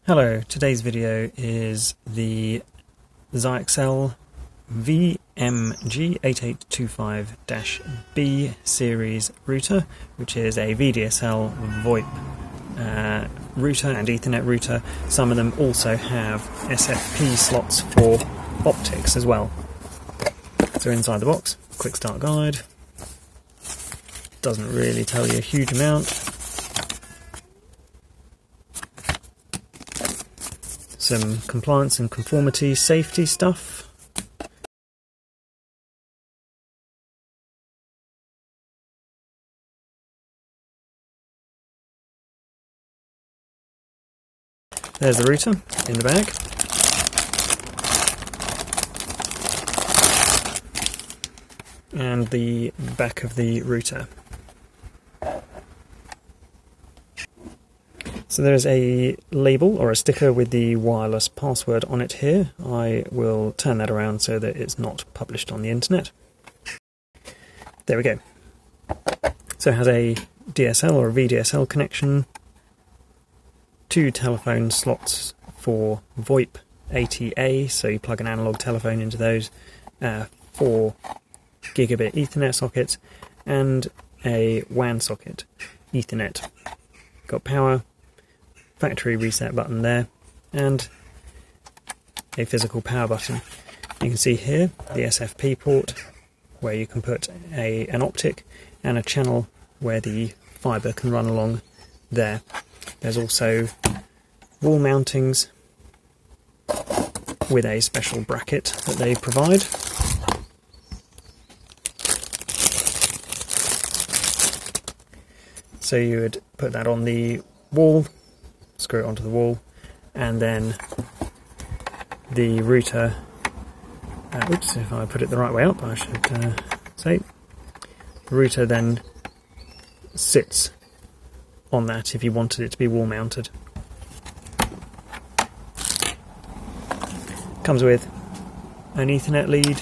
Hello, today's video is the Zyxel VMG8825-B series router, which is a VDSL VoIP router and Ethernet router. Some of them also have SFP slots for optics as well. So inside the box, quick start guide. Doesn't really tell you a huge amount. Some compliance and conformity safety stuff. There's the router in the bag. And the back of the router. So there is a label or a sticker with the wireless password on it here. I will turn that around so that it's not published on the internet. There we go. So it has a DSL or a VDSL connection, 2 telephone slots for VoIP ATA, so you plug an analog telephone into those, 4 gigabit Ethernet sockets, and a WAN socket, Ethernet. Got power, factory reset button there, and a physical power button. You can see here the SFP port where you can put an optic and a channel where the fibre can run along there. There's also wall mountings with a special bracket that they provide. So you would put that on the wall, screw it onto the wall, and then the router, oops, if I put it the right way up I should say, the router then sits on that if you wanted it to be wall mounted. Comes with an Ethernet lead,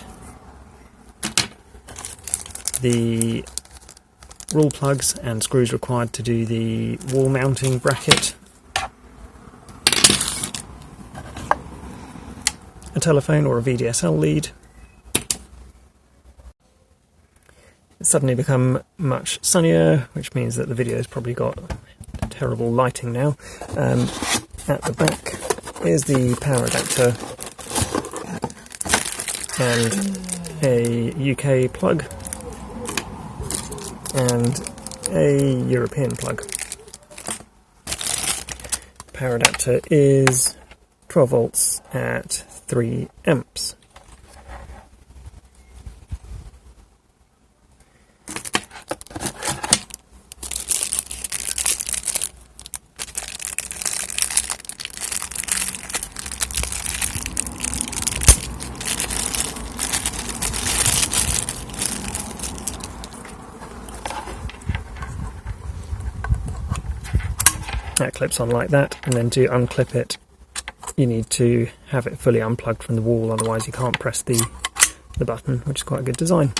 the rule plugs and screws required to do the wall mounting bracket, a telephone or a VDSL lead. It's suddenly become much sunnier, which means that the video's probably got terrible lighting now. At the back is the power adapter and a UK plug and a European plug. Power adapter is 12 volts at 3 amps. That clips on like that, and then to unclip it you need to have it fully unplugged from the wall, otherwise you can't press the button, which is quite a good design.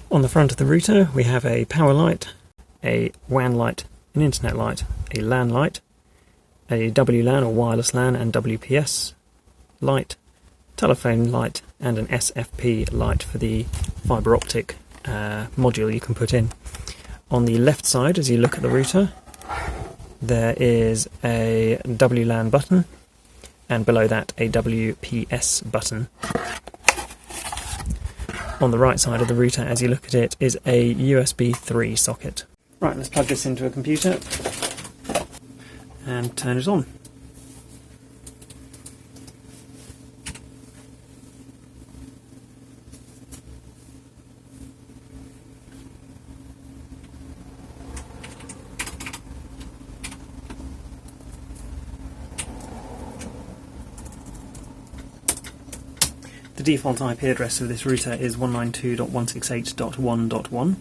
On the front of the router we have a power light, a WAN light, an internet light, a LAN light, a WLAN or wireless LAN and WPS light, telephone light, and an SFP light for the fibre optic module you can put in. On the left side, as you look at the router, there is a WLAN button, and below that a WPS button. On the right side of the router, as you look at it, is a USB 3 socket. Right, let's plug this into a computer and turn it on. The default IP address of this router is 192.168.1.1.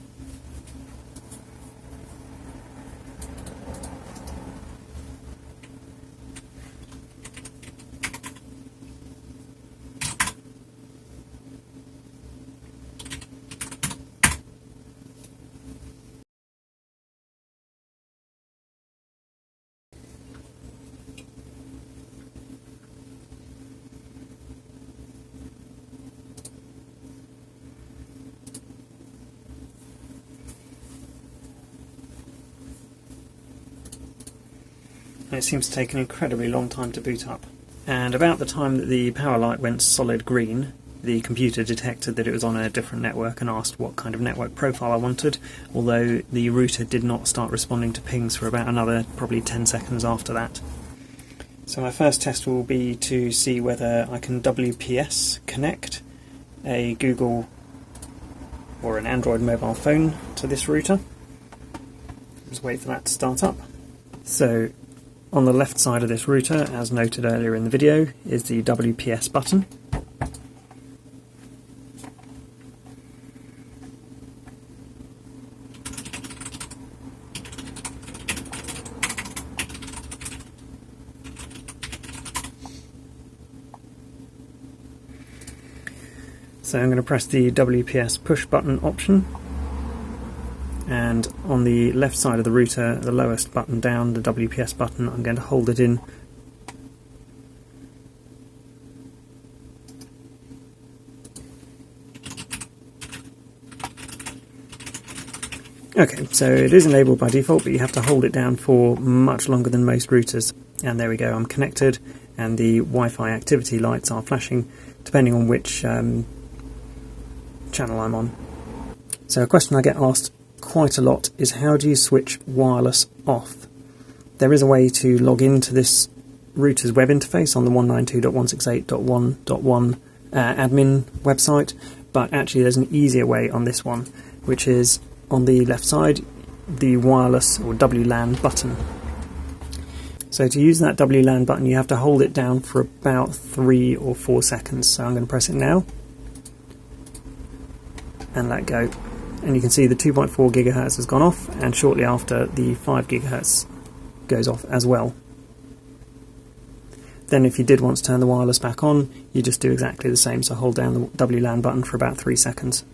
and it seems to take an incredibly long time to boot up. And about the time that the power light went solid green, the computer detected that it was on a different network and asked what kind of network profile I wanted, although the router did not start responding to pings for about another probably 10 seconds after that. So my first test will be to see whether I can Wps Connect a Google or an Android mobile phone to this router. Just wait for that to start up. So on the left side of this router, as noted earlier in the video, is the WPS button. So I'm going to press the WPS push button option, and on the left side of the router, the lowest button down, the WPS button, I'm going to hold it in. Okay, so it is enabled by default, but you have to hold it down for much longer than most routers. And there we go, I'm connected, and the Wi-Fi activity lights are flashing depending on which channel I'm on. So a question I get asked quite a lot is, how do you switch wireless off? There is a way to log into this router's web interface on the 192.168.1.1 admin website, but actually there's an easier way on this one, which is on the left side, the wireless or WLAN button. So to use that WLAN button, you have to hold it down for about 3 or 4 seconds. So I'm going to press it now and let go. And you can see the 2.4 gigahertz has gone off, and shortly after the 5 gigahertz goes off as well. Then if you did want to turn the wireless back on, you just do exactly the same, so hold down the WLAN button for about 3 seconds.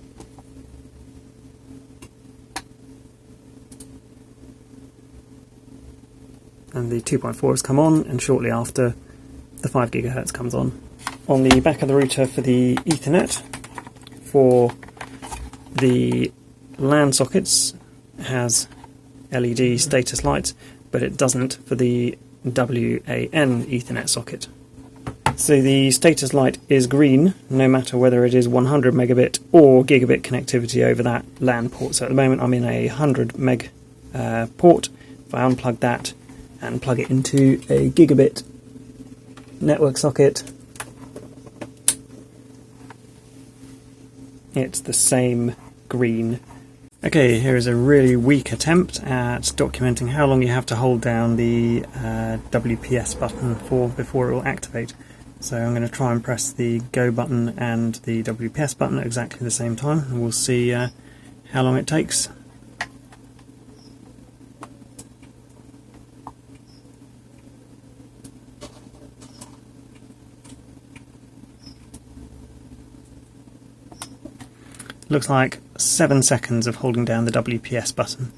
And the 2.4 has come on, and shortly after the 5 gigahertz comes on. On the back of the router for the Ethernet, for the LAN sockets, has LED status lights, but it doesn't for the WAN Ethernet socket. So the status light is green no matter whether it is 100 megabit or gigabit connectivity over that LAN port. So at the moment I'm in a 100 meg port. If I unplug that and plug it into a gigabit network socket, it's the same green. Okay, here is a really weak attempt at documenting how long you have to hold down the WPS button for before it will activate. So I'm going to try and press the go button and the WPS button at exactly the same time, and we'll see how long it takes. Looks like 7 seconds of holding down the WPS button.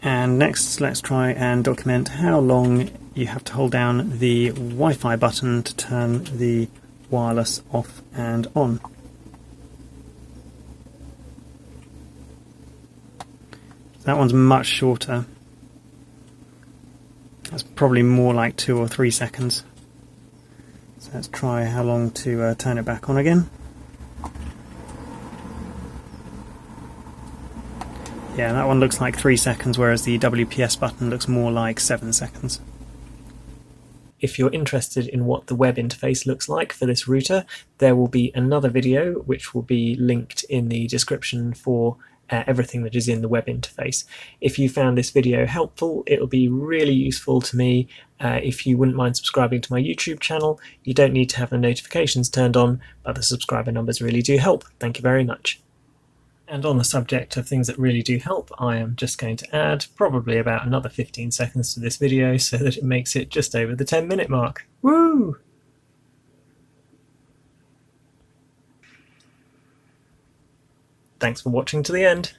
And next, let's try and document how long you have to hold down the Wi-Fi button to turn the wireless off and on. That one's much shorter. That's probably more like 2 or 3 seconds. So let's try how long to turn it back on again. Yeah, that one looks like 3 seconds, whereas the WPS button looks more like 7 seconds. If you're interested in what the web interface looks like for this router, there will be another video which will be linked in the description for everything that is in the web interface. If you found this video helpful, it'll be really useful to me if you wouldn't mind subscribing to my YouTube channel. You don't need to have the notifications turned on, but the subscriber numbers really do help. Thank you very much. And on the subject of things that really do help, I am just going to add probably about another 15 seconds to this video so that it makes it just over the 10-minute mark. Woo! Thanks for watching to the end.